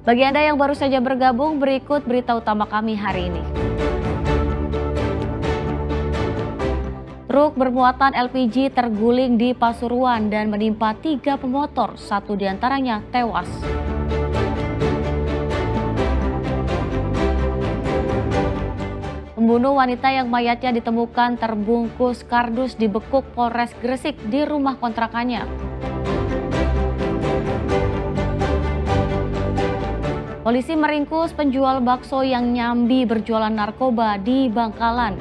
Bagi Anda yang baru saja bergabung, berikut berita utama kami hari ini. Truk bermuatan LPG terguling di Pasuruan dan menimpa 3 pemotor, 1 diantaranya tewas. Pembunuh wanita yang mayatnya ditemukan terbungkus kardus dibekuk Polres Gresik di rumah kontrakannya. Polisi meringkus penjual bakso yang nyambi berjualan narkoba di Bangkalan.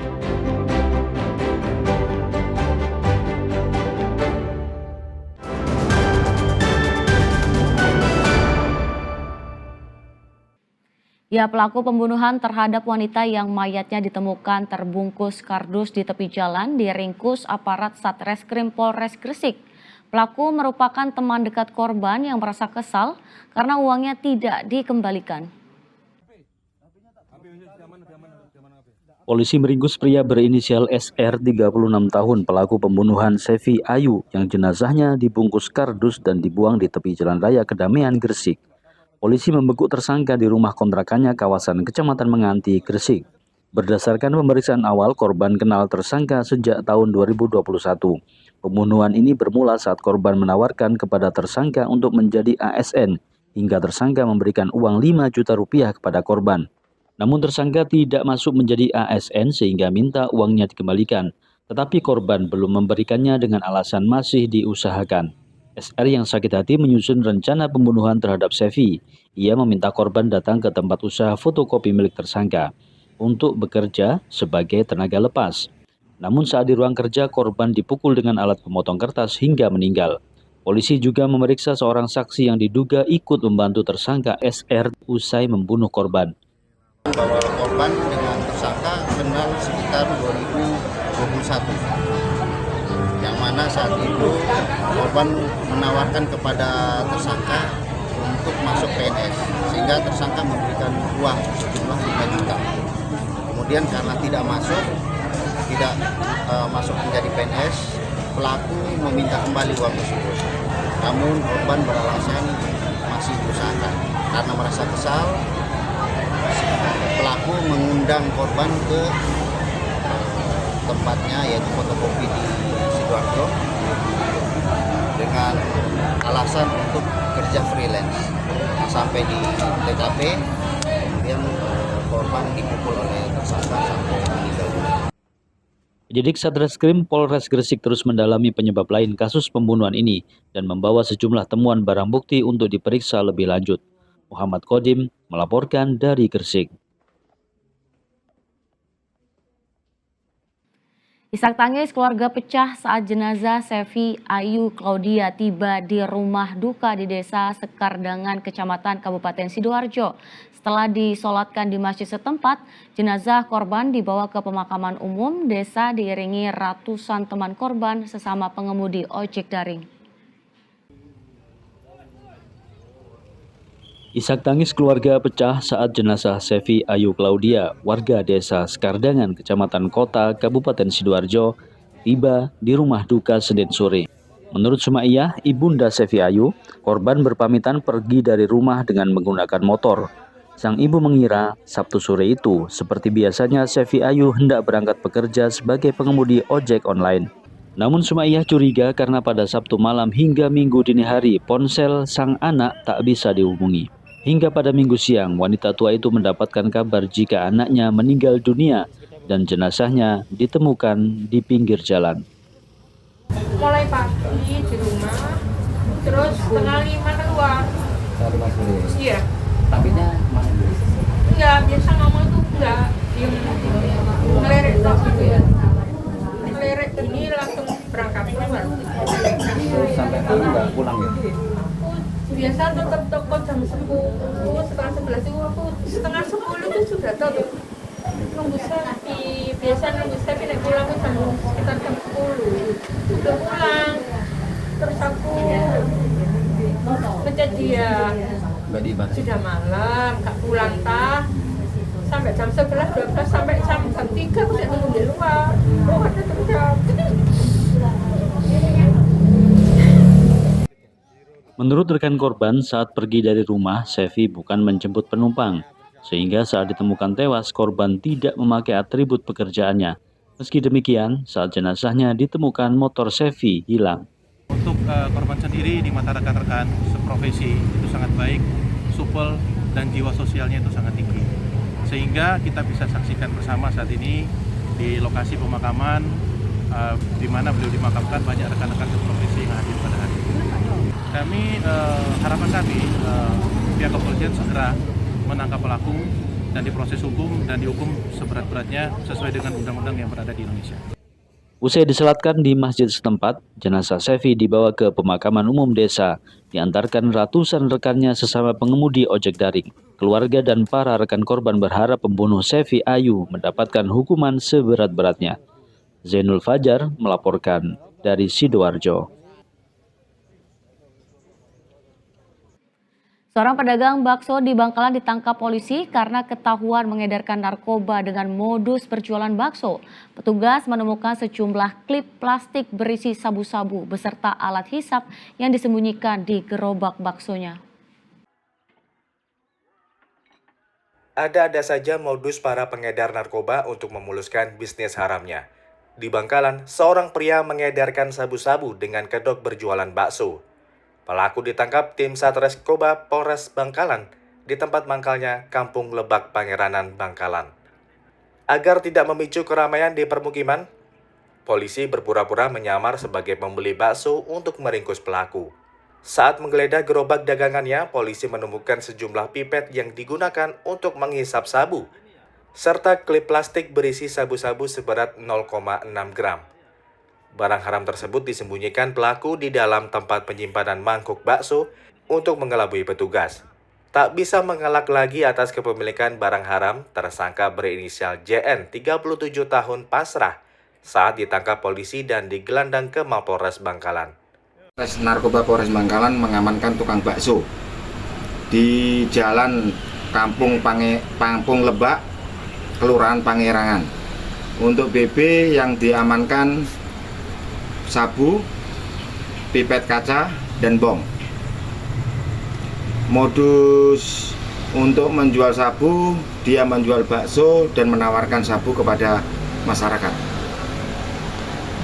Pelaku pembunuhan terhadap wanita yang mayatnya ditemukan terbungkus kardus di tepi jalan diringkus aparat Satreskrim Polres Gresik. Pelaku merupakan teman dekat korban yang merasa kesal karena uangnya tidak dikembalikan. Polisi meringkus pria berinisial SR 36 tahun pelaku pembunuhan Sevi Ayu yang jenazahnya dibungkus kardus dan dibuang di tepi jalan raya Kedamaian Gresik. Polisi membekuk tersangka di rumah kontrakannya kawasan Kecamatan Menganti, Gresik. Berdasarkan pemeriksaan awal, korban kenal tersangka sejak tahun 2021. Pembunuhan ini bermula saat korban menawarkan kepada tersangka untuk menjadi ASN, hingga tersangka memberikan uang 5 juta rupiah kepada korban. Namun tersangka tidak masuk menjadi ASN sehingga minta uangnya dikembalikan, tetapi korban belum memberikannya dengan alasan masih diusahakan. SR yang sakit hati menyusun rencana pembunuhan terhadap Sevi. Ia meminta korban datang ke tempat usaha fotokopi milik tersangka untuk bekerja sebagai tenaga lepas. Namun saat di ruang kerja, korban dipukul dengan alat pemotong kertas hingga meninggal. Polisi juga memeriksa seorang saksi yang diduga ikut membantu tersangka SR usai membunuh korban. Bahwa korban dengan tersangka kenal sekitar 2021, yang mana saat itu korban menawarkan kepada tersangka untuk masuk PNS, sehingga tersangka memberikan uang sejumlah 5 juta. Kemudian karena tidak masuk menjadi PNS, pelaku meminta kembali uang tersebut. Namun korban beralasan masih berusaha. Karena merasa kesal, pelaku mengundang korban ke tempatnya, yaitu fotokopi di Sidoarjo, dengan alasan untuk kerja freelance. Sampai di TKP, kemudian korban dipukul oleh tersangka sampai meninggal. Penyidik Satreskrim Polres Gresik terus mendalami penyebab lain kasus pembunuhan ini dan membawa sejumlah temuan barang bukti untuk diperiksa lebih lanjut. Muhammad Kodim melaporkan dari Gresik. Isak tangis keluarga pecah saat jenazah Sevi Ayu Claudia tiba di rumah duka di Desa Sekardangan, Kecamatan Kabupaten Sidoarjo. Setelah disolatkan di masjid setempat, jenazah korban dibawa ke pemakaman umum desa diiringi ratusan teman korban sesama pengemudi ojek daring. Isak tangis keluarga pecah saat jenazah Sevi Ayu Claudia, warga desa Sekardangan, Kecamatan Kota, Kabupaten Sidoarjo, tiba di rumah duka Senin sore. Menurut Sumaiyah, ibunda Sevi Ayu, korban berpamitan pergi dari rumah dengan menggunakan motor. Sang ibu mengira Sabtu sore itu, seperti biasanya Sevi Ayu hendak berangkat bekerja sebagai pengemudi ojek online. Namun Sumaiyah curiga karena pada Sabtu malam hingga Minggu dini hari, ponsel sang anak tak bisa dihubungi. Hingga pada Minggu siang, wanita tua itu mendapatkan kabar jika anaknya meninggal dunia dan jenazahnya ditemukan di pinggir jalan. Mulai pagi di rumah, terus setengah 5 keluar. Iya. Tapi mana? Enggak, biasa ngomong tuh enggak. Diem. Ngelerek tok gitu ya. Ngelerek gini langsung berangkat keluar. Terus sampai malam nggak pulang ya? Biasa tutup toko jam 10, setengah 11 itu aku setengah 10 itu sudah tutup. Nunggu Sevi, biasa nunggu Sevi naik pulang itu sekitar jam 10. Udah pulang, terus aku ngechat dia. Sudah malam, gak pulang tah. Sampai jam 11, 12, sampai jam 3 aku udah nunggu di luar. Oh ada terjadi. Menurut rekan korban, saat pergi dari rumah, Sevi bukan menjemput penumpang. Sehingga saat ditemukan tewas, korban tidak memakai atribut pekerjaannya. Meski demikian, saat jenazahnya ditemukan motor Sevi hilang. Untuk korban sendiri di mata rekan-rekan seprofesi itu sangat baik, supel, dan jiwa sosialnya itu sangat tinggi. Sehingga kita bisa saksikan bersama saat ini di lokasi pemakaman, di mana beliau dimakamkan, banyak rekan-rekan seprofesi yang hadir pada hari ini. Harapan kami, pihak kepolisian segera menangkap pelaku dan diproses hukum dan dihukum seberat-beratnya sesuai dengan undang-undang yang berada di Indonesia. Usai diselatkan di masjid setempat, jenazah Sevi dibawa ke pemakaman umum desa, diantarkan ratusan rekannya sesama pengemudi ojek daring. Keluarga dan para rekan korban berharap pembunuh Sevi Ayu mendapatkan hukuman seberat-beratnya. Zainul Fajar melaporkan dari Sidoarjo. Seorang pedagang bakso di Bangkalan ditangkap polisi karena ketahuan mengedarkan narkoba dengan modus berjualan bakso. Petugas menemukan sejumlah klip plastik berisi sabu-sabu beserta alat hisap yang disembunyikan di gerobak baksonya. Ada-ada saja modus para pengedar narkoba untuk memuluskan bisnis haramnya. Di Bangkalan, seorang pria mengedarkan sabu-sabu dengan kedok berjualan bakso. Pelaku ditangkap tim Satreskrimkoba Polres Bangkalan di tempat mangkalnya Kampung Lebak Pangeranan, Bangkalan. Agar tidak memicu keramaian di permukiman, polisi berpura-pura menyamar sebagai pembeli bakso untuk meringkus pelaku. Saat menggeledah gerobak dagangannya, polisi menemukan sejumlah pipet yang digunakan untuk menghisap sabu, serta klip plastik berisi sabu-sabu seberat 0,6 gram. Barang haram tersebut disembunyikan pelaku di dalam tempat penyimpanan mangkuk bakso untuk mengelabui petugas. Tak bisa mengelak lagi atas kepemilikan barang haram, tersangka berinisial JN 37 tahun pasrah saat ditangkap polisi dan digelandang ke Mapolres Bangkalan. Polres Narkoba Polres Bangkalan mengamankan tukang bakso di Jalan Kampung Lebak, Kelurahan Pangerangan. Untuk BB yang diamankan sabu, pipet kaca, dan bom. Modus untuk menjual sabu, dia menjual bakso dan menawarkan sabu kepada masyarakat.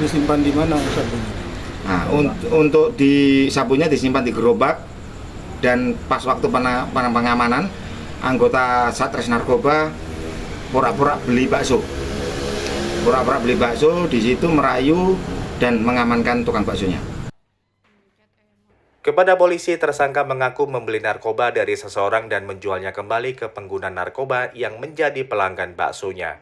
Disimpan di mana sabunya? Nah, untuk sabunya disimpan di gerobak, dan pas waktu pengamanan, anggota Satres Narkoba pura-pura beli bakso. Di situ merayu dan mengamankan tukang baksonya. Kepada polisi, tersangka mengaku membeli narkoba dari seseorang dan menjualnya kembali ke pengguna narkoba yang menjadi pelanggan baksonya.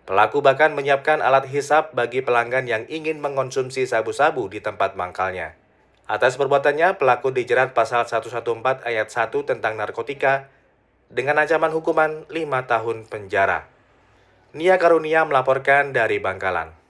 Pelaku bahkan menyiapkan alat hisap bagi pelanggan yang ingin mengonsumsi sabu-sabu di tempat mangkalnya. Atas perbuatannya, pelaku dijerat pasal 114 ayat 1 tentang narkotika dengan ancaman hukuman 5 tahun penjara. Nia Karunia melaporkan dari Bangkalan.